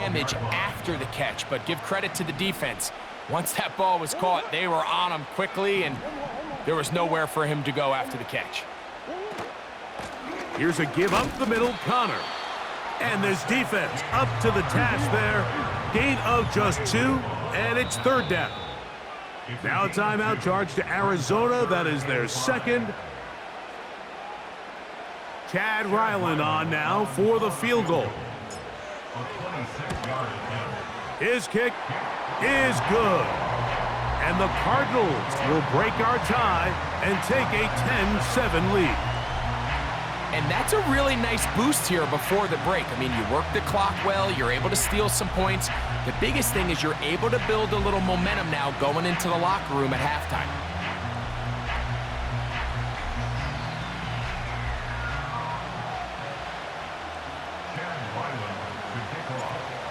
damage after the catch, but give credit to the defense. Once that ball was caught, they were on him quickly, and there was nowhere for him to go after the catch. Here's a give up the middle, Connor. And this defense up to the task there. Gain of just 2, and it's 3rd down. Now a timeout charge to Arizona. That is their 2nd. Chad Ryland on now for the field goal. His kick is good. And the Cardinals will break our tie and take a 10-7 lead. And that's a really nice boost here before the break. I mean, you work the clock well, you're able to steal some points. The biggest thing is you're able to build a little momentum now going into the locker room at halftime.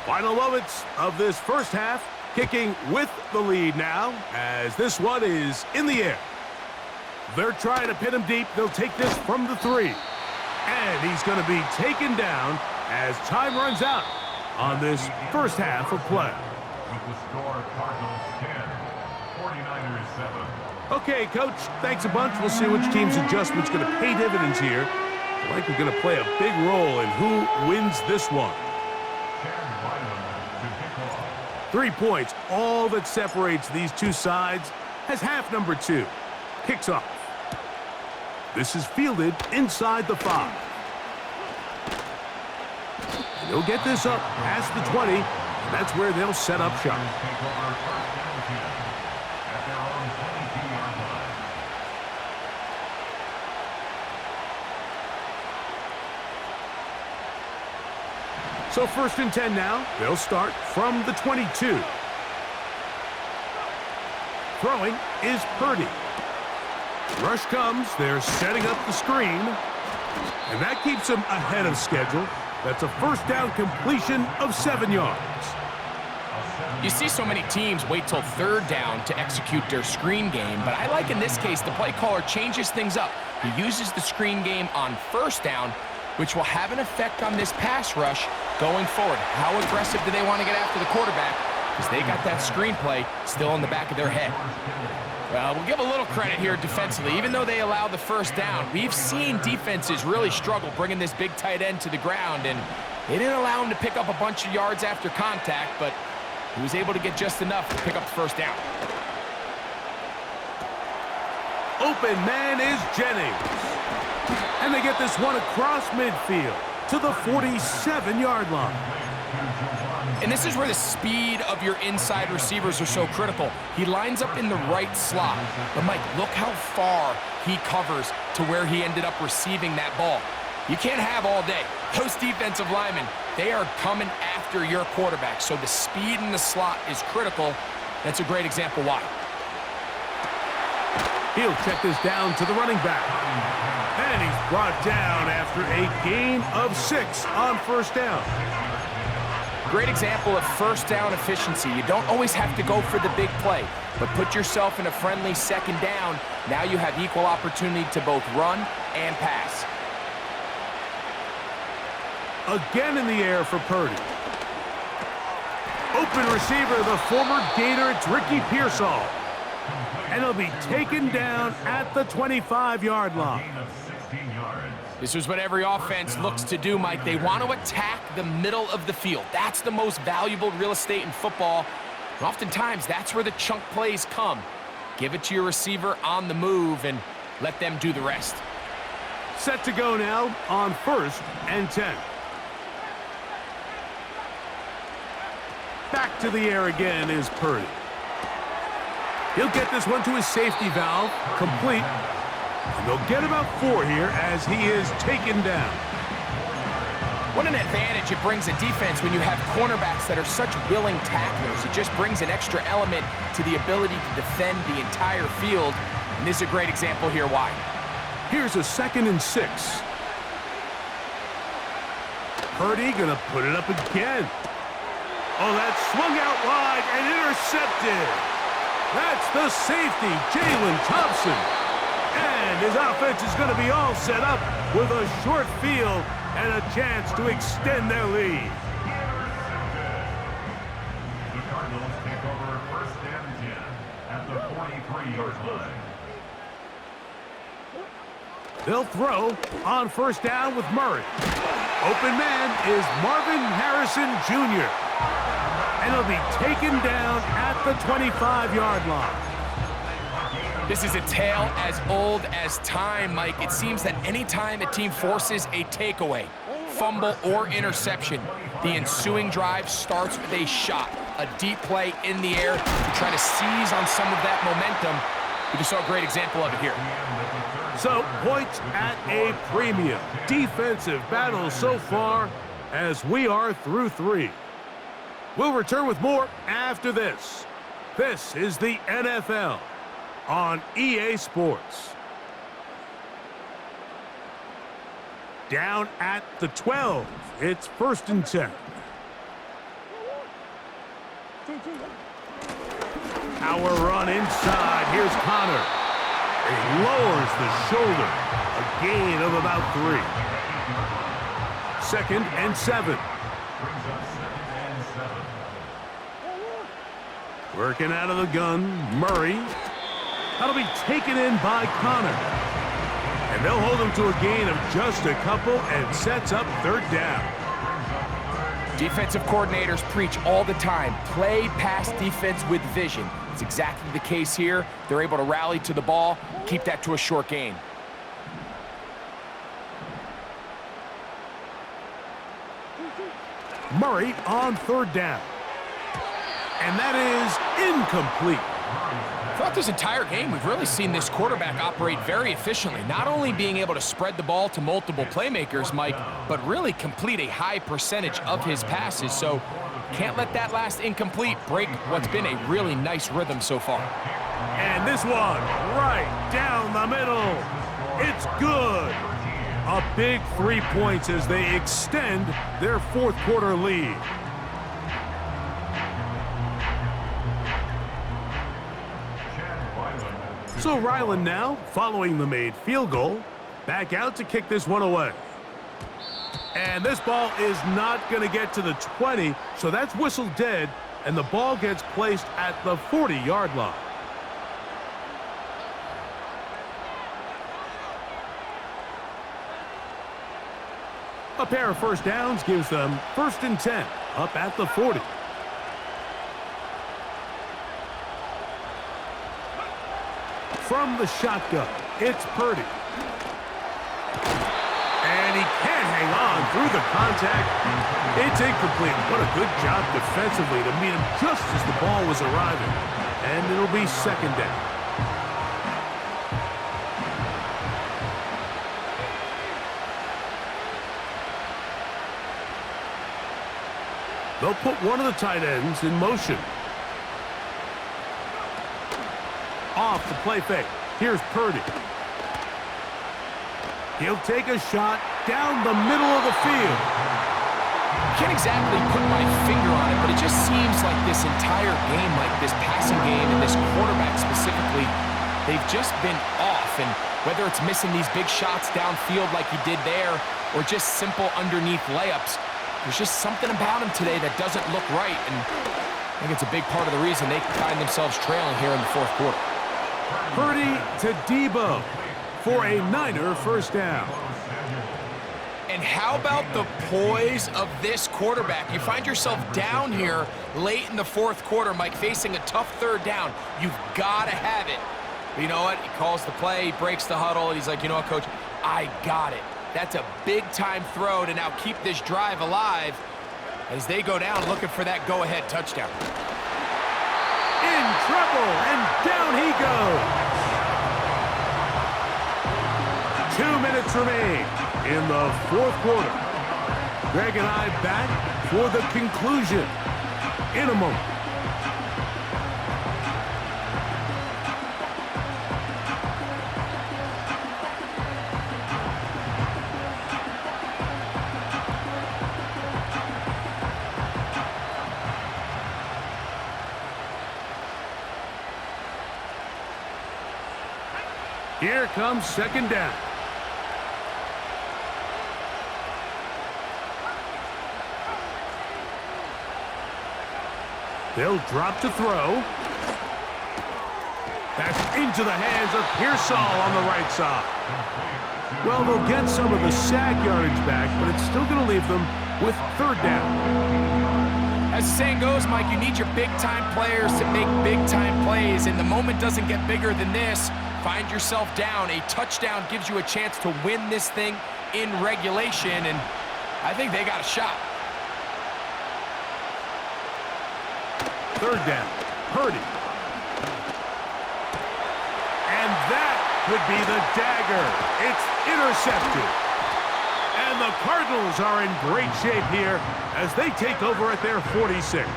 Final moments of this first half, kicking with the lead now, as this one is in the air. They're trying to pin him deep. They'll take this from the 3. And he's going to be taken down as time runs out on this first half of play. With the score, Cardinals 10, 49ers 7. Okay, Coach, thanks a bunch. We'll see which team's adjustment's going to pay dividends here. I think we're going to play a big role in who wins this one. 3 points, all that separates these two sides, as half number 2 kicks off. This is fielded inside the 5. And they'll get this up past the 20, and that's where they'll set up shop. So 1st and 10 now. They'll start from the 22. Throwing is Purdy. Rush comes. They're setting up the screen. And that keeps them ahead of schedule. That's a 1st down completion of 7 yards. You see so many teams wait till 3rd down to execute their screen game, but I like in this case the play caller changes things up. He uses the screen game on 1st down, which will have an effect on this pass rush going forward. How aggressive do they want to get after the quarterback? Because they got that screenplay still in the back of their head. Well, we'll give a little credit here defensively. Even though they allowed the 1st down, we've seen defenses really struggle bringing this big tight end to the ground, and they didn't allow him to pick up a bunch of yards after contact, but he was able to get just enough to pick up the 1st down. Open man is Jennings. And they get this one across midfield to the 47-yard line. And this is where the speed of your inside receivers are so critical. He lines up in the right slot. But, Mike, look how far he covers to where he ended up receiving that ball. You can't have all day. Those defensive linemen, they are coming after your quarterback. So the speed in the slot is critical. That's a great example why. He'll check this down to the running back. And he's brought down after a gain of 6 on 1st down. Great example of 1st down efficiency. You don't always have to go for the big play, but put yourself in a friendly 2nd down. Now you have equal opportunity to both run and pass. Again in the air for Purdy. Open receiver, the former Gator, it's Ricky Pearsall. And he'll be taken down at the 25-yard line. This is what every offense looks to do, Mike. They want to attack the middle of the field. That's the most valuable real estate in football. And oftentimes, that's where the chunk plays come. Give it to your receiver on the move and let them do the rest. Set to go now on 1st and 10. Back to the air again is Purdy. He'll get this one to his safety valve, complete. And they'll get about 4 here as he is taken down. What an advantage it brings a defense when you have cornerbacks that are such willing tacklers. It just brings an extra element to the ability to defend the entire field. And this is a great example here why. Here's a 2nd and 6. Purdy gonna put it up again. Oh, that swung out wide and intercepted. That's the safety, Jalen Thompson. And his offense is going to be all set up with a short field and a chance to extend their lead. First and 10 at the 43-yard line. They'll throw on first down with Murray. Open man is Marvin Harrison Jr. And he'll be taken down at the 25-yard line. This is a tale as old as time, Mike. It seems that anytime a team forces a takeaway, fumble, or interception, the ensuing drive starts with a shot, a deep play in the air to try to seize on some of that momentum. We just saw a great example of it here. So, points at a premium. Defensive battle so far as we are through 3. We'll return with more after this. This is the NFL on EA Sports. Down at the 12. It's first and 10. Power run inside. Here's Connor. He lowers the shoulder. A gain of about 3. Second and 7. Working out of the gun, Murray. That'll be taken in by Connor. And they'll hold him to a gain of just a couple and sets up third down. Defensive coordinators preach all the time, play pass defense with vision. It's exactly the case here. They're able to rally to the ball, keep that to a short gain. Murray on third down. And that is incomplete. Throughout this entire game, we've really seen this quarterback operate very efficiently, not only being able to spread the ball to multiple playmakers, Mike, but really complete a high percentage of his passes. So can't let that last incomplete break what's been a really nice rhythm so far. And this one right down the middle. It's good. A big 3 points as they extend their fourth quarter lead. So Ryland now, following the made field goal, back out to kick this one away. And this ball is not going to get to the 20, so that's whistled dead, and the ball gets placed at the 40-yard line. A pair of first downs gives them first and 10, up at the 40. From the shotgun, it's Purdy. And he can't hang on through the contact. It's incomplete. What a good job defensively to meet him just as the ball was arriving. And it'll be second down. They'll put one of the tight ends in motion. Off the play fake. Here's Purdy. He'll take a shot down the middle of the field. Can't exactly put my finger on it, but it just seems like this entire game, like this passing game and this quarterback specifically, they've just been off. And whether it's missing these big shots downfield like he did there or just simple underneath layups, there's just something about him today that doesn't look right. And I think it's a big part of the reason they find themselves trailing here in the fourth quarter. Purdy to Debo for a Niner first down. And how about the poise of this quarterback? You find yourself down here late in the fourth quarter, Mike, facing a tough third down. You've got to have it. But you know what? He calls the play, he breaks the huddle, and he's like, you know what, Coach? I got it. That's a big-time throw to now keep this drive alive as they go down looking for that go-ahead touchdown. In trouble, and down he goes. 2 minutes remain in the fourth quarter. Greg and I back for the conclusion in a moment. Here comes second down. They'll drop to throw. That's into the hands of Pearsall on the right side. Well, they'll get some of the sack yardage back, but it's still going to leave them with third down. As the saying goes, Mike, you need your big-time players to make big-time plays, and the moment doesn't get bigger than this. Find yourself down. A touchdown gives you a chance to win this thing in regulation, and I think they got a shot. Third down, Purdy. And that could be the dagger. It's intercepted. And the Cardinals are in great shape here as they take over at their 46.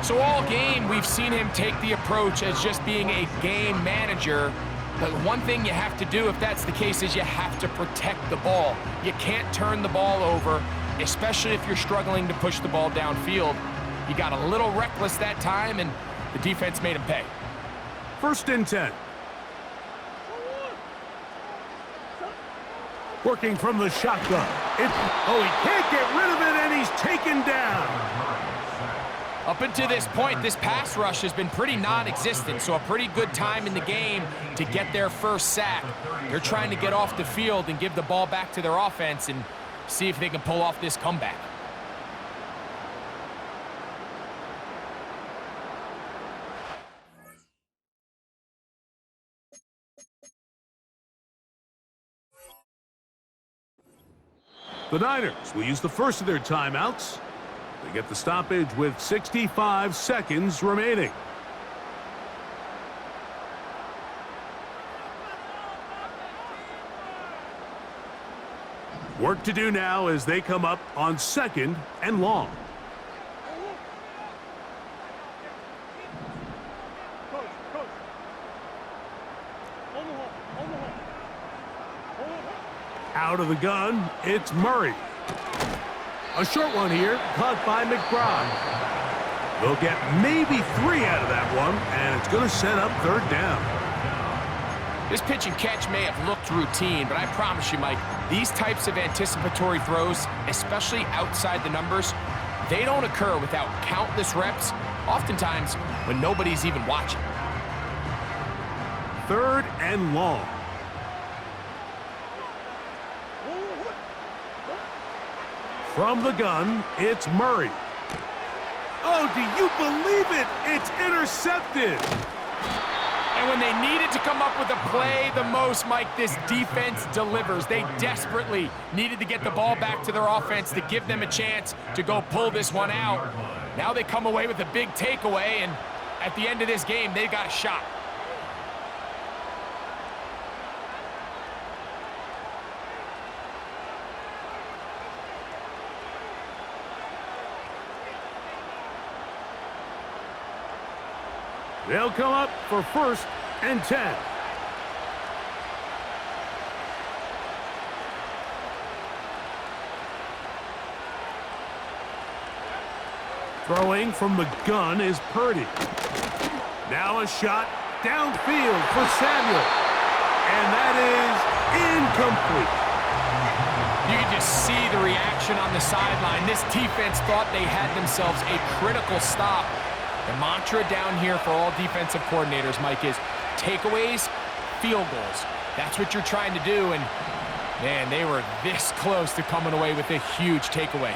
So all game, we've seen him take the approach as just being a game manager. But one thing you have to do if that's the case is you have to protect the ball. You can't turn the ball over, especially if you're struggling to push the ball downfield. He got a little reckless that time, and the defense made him pay. First and 10. Working from the shotgun. He can't get rid of it, and he's taken down. Up until this point, this pass rush has been pretty non-existent, so a pretty good time in the game to get their first sack. They're trying to get off the field and give the ball back to their offense and see if they can pull off this comeback. The Niners will use the first of their timeouts. They get the stoppage with 65 seconds remaining. Work to do now as they come up on 2nd and long. Out of the gun, it's Murray. A short one here, caught by McBride. They'll get maybe 3 out of that one, and it's going to set up third down. This pitch and catch may have looked routine, but I promise you, Mike, these types of anticipatory throws, especially outside the numbers, they don't occur without countless reps, oftentimes when nobody's even watching. Third and long. From the gun, it's Murray. Oh, do you believe it? It's intercepted. And when they needed to come up with a play the most, Mike, this defense delivers. They desperately needed to get the ball back to their offense to give them a chance to go pull this one out. Now they come away with a big takeaway, and at the end of this game, they got a shot. They'll come up for 1st and 10. Throwing from the gun is Purdy. Now a shot downfield for Samuel. And that is incomplete. You can just see the reaction on the sideline. This defense thought they had themselves a critical stop. The mantra down here for all defensive coordinators, Mike, is takeaways, field goals. That's what you're trying to do, and, man, they were this close to coming away with a huge takeaway.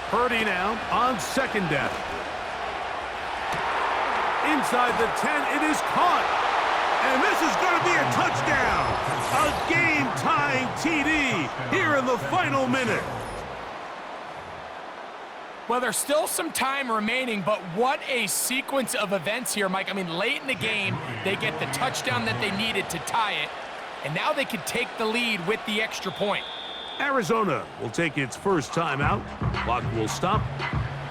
Purdy now on 2nd down. Inside the 10, it is caught. And this is going to be a touchdown. A game-tying TD here in the final minute. Well, there's still some time remaining, but what a sequence of events here, Mike. I mean, late in the game, they get the touchdown that they needed to tie it, and now they could take the lead with the extra point. Arizona will take its first timeout. Clock will stop,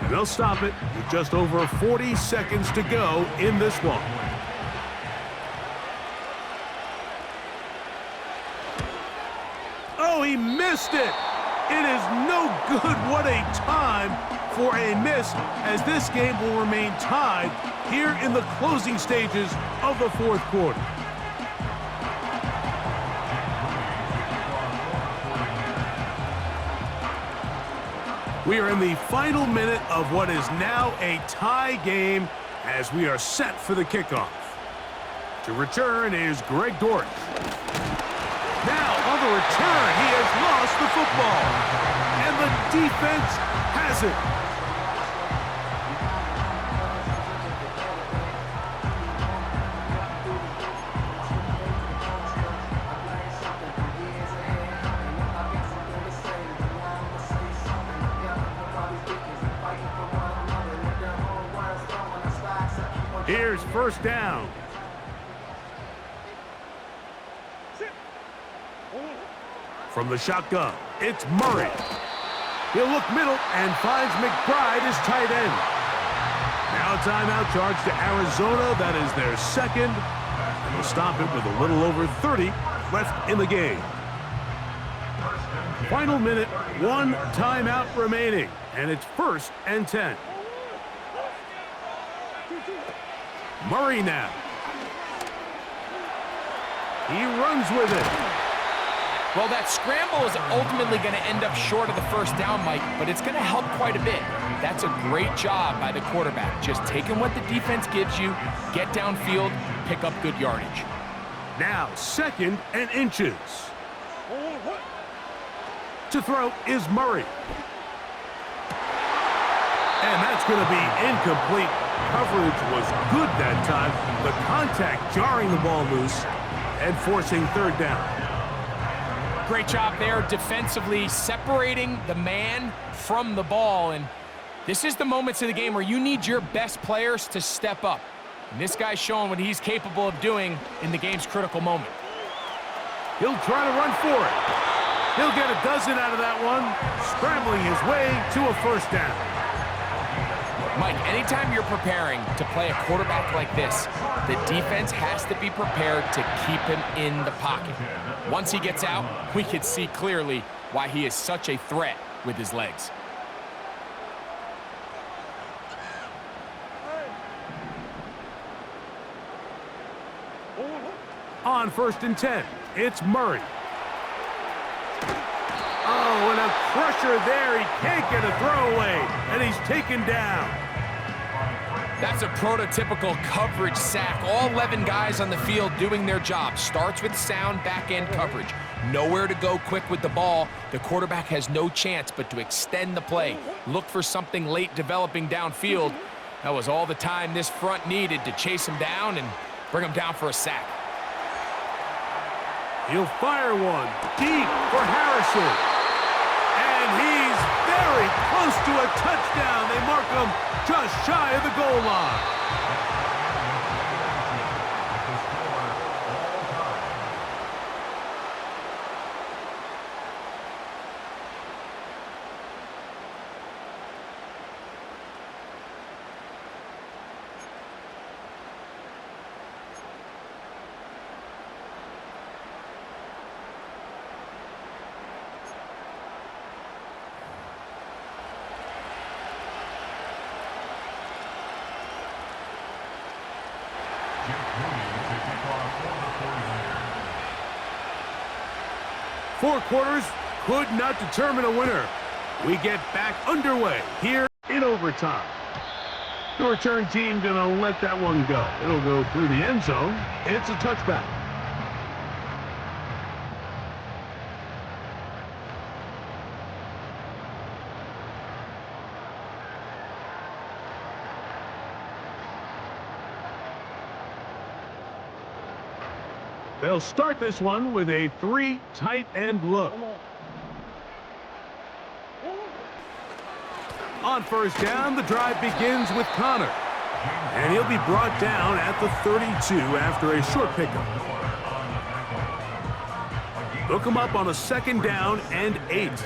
and they'll stop it with just over 40 seconds to go in this one. Oh, he missed it. It is no good. What a time for a miss, as this game will remain tied here in the closing stages of the 4th quarter. We are in the final minute of what is now a tie game, as we are set for the kickoff. To return is Greg Dortch. Now on the return, he has lost the football. And the defense has it. Here's first down. From the shotgun, it's Murray. He'll look middle and finds McBride as tight end. Now a timeout charge to Arizona. That is their second. And they'll stop it with a little over 30 left in the game. Final minute, one timeout remaining. And it's 1st and 10. Murray now. He runs with it. Well, that scramble is ultimately going to end up short of the first down, Mike, but it's going to help quite a bit. That's a great job by the quarterback. Just taking what the defense gives you, get downfield, pick up good yardage. Now 2nd and inches. To throw is Murray. And that's going to be incomplete. Coverage was good that time. The contact jarring the ball loose and forcing 3rd down. Great job there defensively, separating the man from the ball. And this is the moments of the game where you need your best players to step up. And this guy's showing what he's capable of doing in the game's critical moment. He'll try to run for it. He'll get a dozen out of that one, scrambling his way to a first down. Mike, anytime you're preparing to play a quarterback like this, the defense has to be prepared to keep him in the pocket. Once he gets out, we can see clearly why he is such a threat with his legs. On 1st and 10, it's Murray. Oh, and a crusher there. He can't get a throwaway, and he's taken down. That's a prototypical coverage sack. All 11 guys on the field doing their job. Starts with sound back-end coverage. Nowhere to go quick with the ball. The quarterback has no chance but to extend the play. Look for something late developing downfield. That was all the time this front needed to chase him down and bring him down for a sack. He'll fire one deep for Harrison. And he's very close to a touchdown. They mark him just shy of the goal line. Four quarters could not determine a winner. We get back underway here in overtime. The return team gonna let that one go. It'll go through the end zone. It's a touchback. They'll start this one with a 3 tight end look. On first down, the drive begins with Connor. And he'll be brought down at the 32 after a short pickup. They'll come up on a 2nd down and 8. At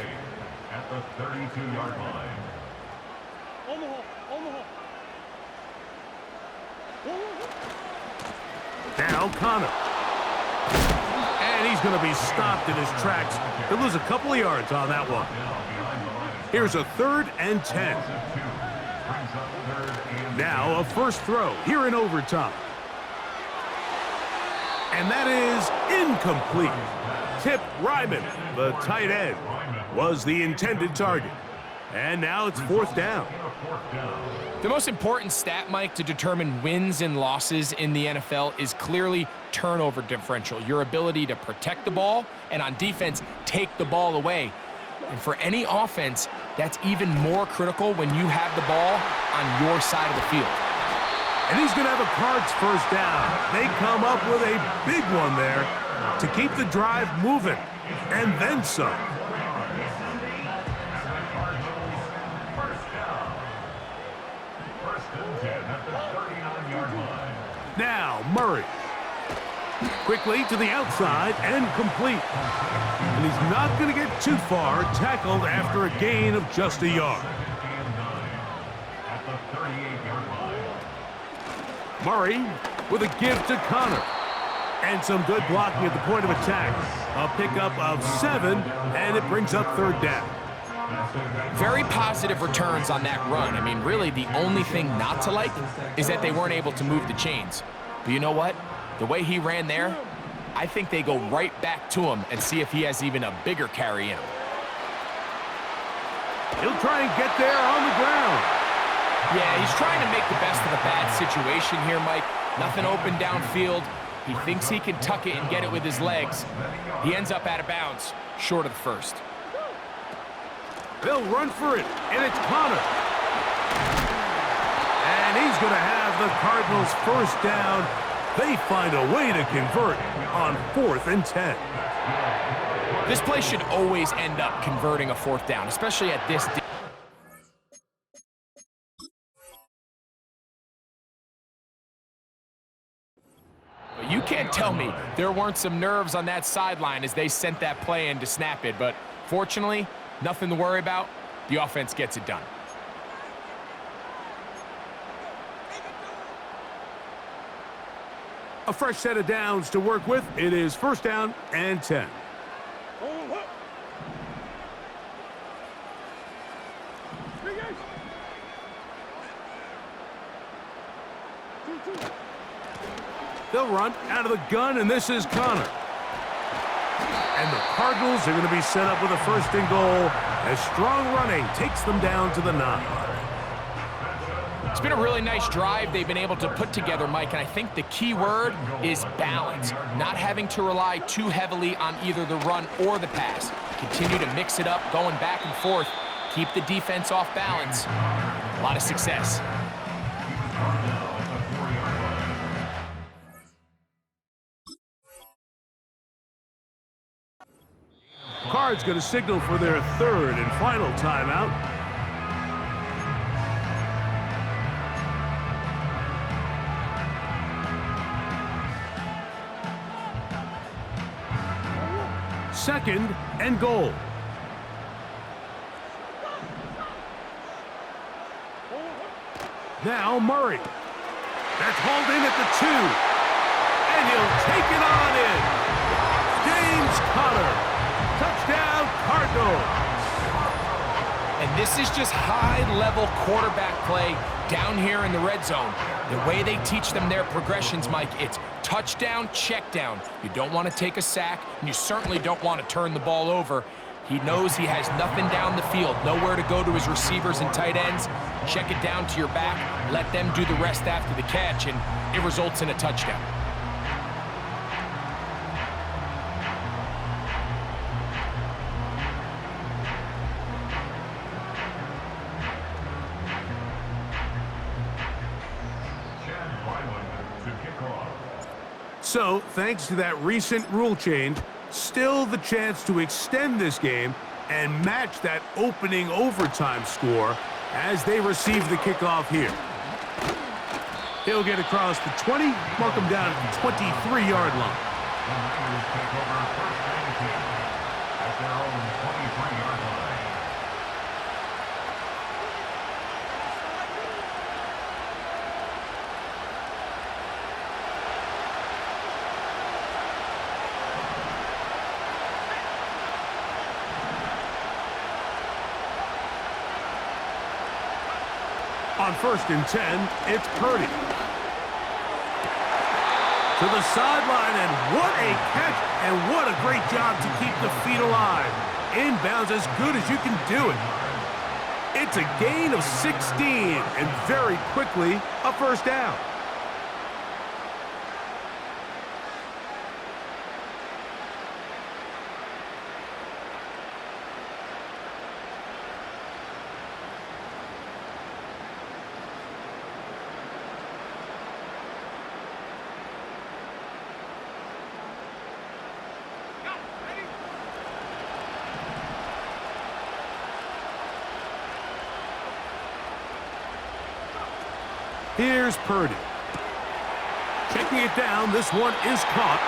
the 32-yard line. Now Connor. And he's going to be stopped in his tracks. He'll lose a couple of yards on that one. Here's a 3rd and 10. Now a first throw here in overtime. And that is incomplete. Tip Ryman, the tight end, was the intended target. And now it's fourth down. The most important stat, Mike, to determine wins and losses in the NFL is clearly turnover differential, your ability to protect the ball and on defense, take the ball away. And for any offense, that's even more critical when you have the ball on your side of the field. And he's going to have a Cards first down. They come up with a big one there to keep the drive moving, and then some. Now, Murray. Quickly to the outside and complete. And he's not going to get too far, tackled after a gain of just a yard. Murray with a give to Connor. And some good blocking at the point of attack. A pickup of 7, and it brings up third down. Very positive returns on that run. I mean, really, the only thing not to like is that they weren't able to move the chains. But you know what? The way he ran there, I think they go right back to him and see if he has even a bigger carry in him. He'll try and get there on the ground. Yeah, he's trying to make the best of a bad situation here, Mike. Nothing open downfield. He thinks he can tuck it and get it with his legs. He ends up out of bounds, short of the first. They'll run for it, and it's Connor. And he's going to have the Cardinals first down. They find a way to convert on 4th and 10. This play should always end up converting a 4th down, especially at this. But you can't tell me there weren't some nerves on that sideline as they sent that play in to snap it. But fortunately, nothing to worry about. The offense gets it done. A fresh set of downs to work with. It is first down and 10. They'll run out of the gun, and this is Connor. And the Cardinals are going to be set up with a first and goal as strong running takes them down to the 9. It's been a really nice drive they've been able to put together, Mike, and I think the key word is balance. Not having to rely too heavily on either the run or the pass. Continue to mix it up, going back and forth. Keep the defense off balance. A lot of success. Cards going to signal for their third and final timeout. Second and goal. Now Murray. That's hauled in at the 2. And he'll take it on in. James Conner. Touchdown, Cardinals. And this is just high-level quarterback play down here in the red zone. The way they teach them their progressions, Mike, it's touchdown, check down. You don't want to take a sack, and you certainly don't want to turn the ball over. He knows he has nothing down the field, nowhere to go to his receivers and tight ends. Check it down to your back, let them do the rest after the catch, and it results in a touchdown. So, thanks to that recent rule change, still the chance to extend this game and match that opening overtime score as they receive the kickoff here. He'll get across the 20, mark him down at the 23-yard line. At their own 23-yard line. On first and 10, it's Purdy. To the sideline, and what a catch, and what a great job to keep the feet alive. Inbounds as good as you can do it. It's a gain of 16, and very quickly, a first down. Here's Purdy. Checking it down, this one is caught.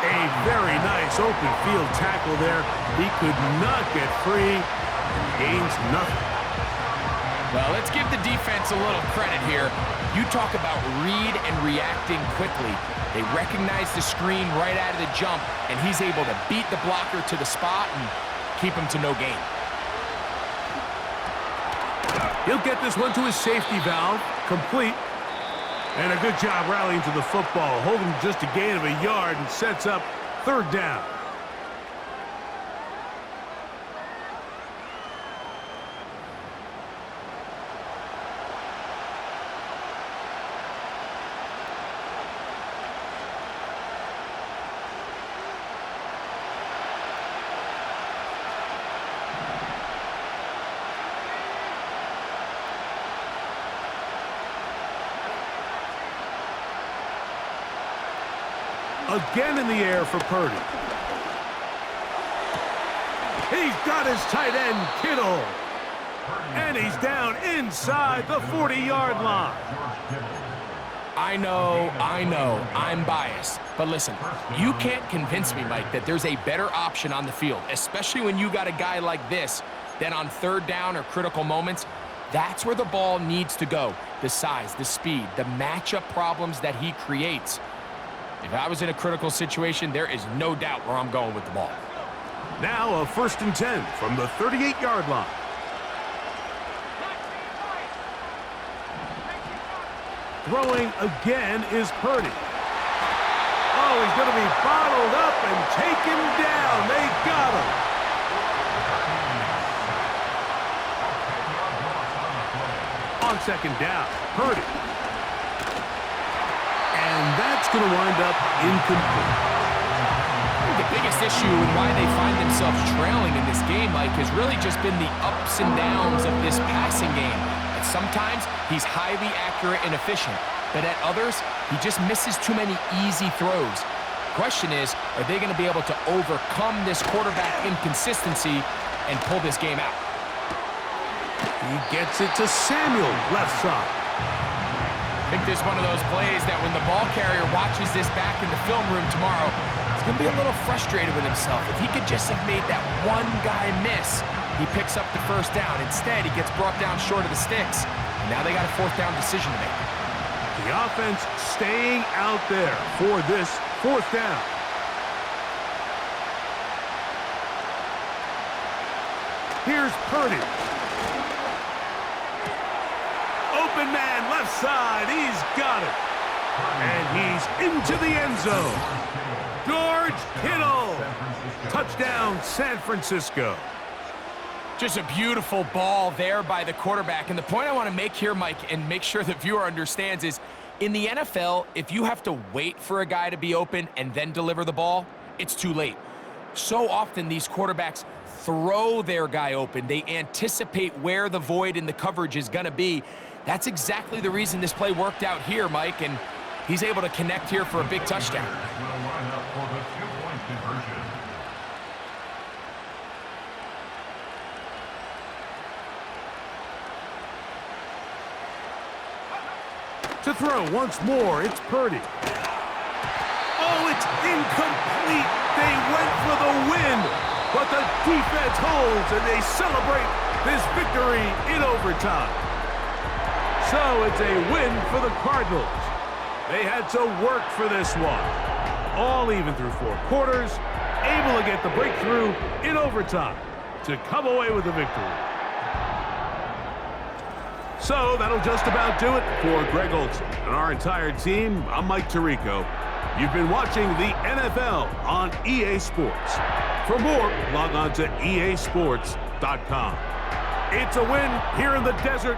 A very nice open field tackle there. He could not get free and gains nothing. Well, let's give the defense a little credit here. You talk about read and reacting quickly. They recognize the screen right out of the jump, and he's able to beat the blocker to the spot and keep him to no gain. He'll get this one to his safety valve, complete. And a good job rallying to the football, holding just a gain of a yard and sets up third down. Again in the air for Purdy. He's got his tight end, Kittle. And he's down inside the 40-yard line. I know, I'm biased. But listen, you can't convince me, Mike, that there's a better option on the field, especially when you got a guy like this, that on third down or critical moments, that's where the ball needs to go. The size, the speed, the matchup problems that he creates. If I was in a critical situation, there is no doubt where I'm going with the ball. Now a 1st and 10 from the 38-yard line. Throwing again is Purdy. Oh, he's going to be bottled up and taken down. They got him. On 2nd down, Purdy. And that's going to wind up incomplete. The biggest issue and why they find themselves trailing in this game, Mike, has really just been the ups and downs of this passing game. And sometimes he's highly accurate and efficient, but at others, he just misses too many easy throws. Question is, are they going to be able to overcome this quarterback inconsistency and pull this game out? He gets it to Samuel, left side. I think this is one of those plays that when the ball carrier watches this back in the film room tomorrow, he's going to be a little frustrated with himself. If he could just have made that one guy miss, he picks up the first down. Instead, he gets brought down short of the sticks. And now they got a 4th down decision to make. The offense staying out there for this 4th down. Here's Purdy. Open man, left side. He's got it. And he's into the end zone. George Kittle. Touchdown, San Francisco. Just a beautiful ball there by the quarterback. And the point I want to make here, Mike, and make sure the viewer understands is, in the NFL, if you have to wait for a guy to be open and then deliver the ball, it's too late. So often these quarterbacks throw their guy open. They anticipate where the void in the coverage is going to be. That's exactly the reason this play worked out here, Mike, and he's able to connect here for a big touchdown. To throw once more, it's Purdy. Oh, it's incomplete. They went for the win, but the defense holds, and they celebrate this victory in overtime. So it's a win for the Cardinals. They had to work for this one. All even through 4 quarters, able to get the breakthrough in overtime to come away with the victory. So that'll just about do it for Greg Olson and our entire team. I'm Mike Tirico. You've been watching the NFL on EA Sports. For more, log on to easports.com. It's a win here in the desert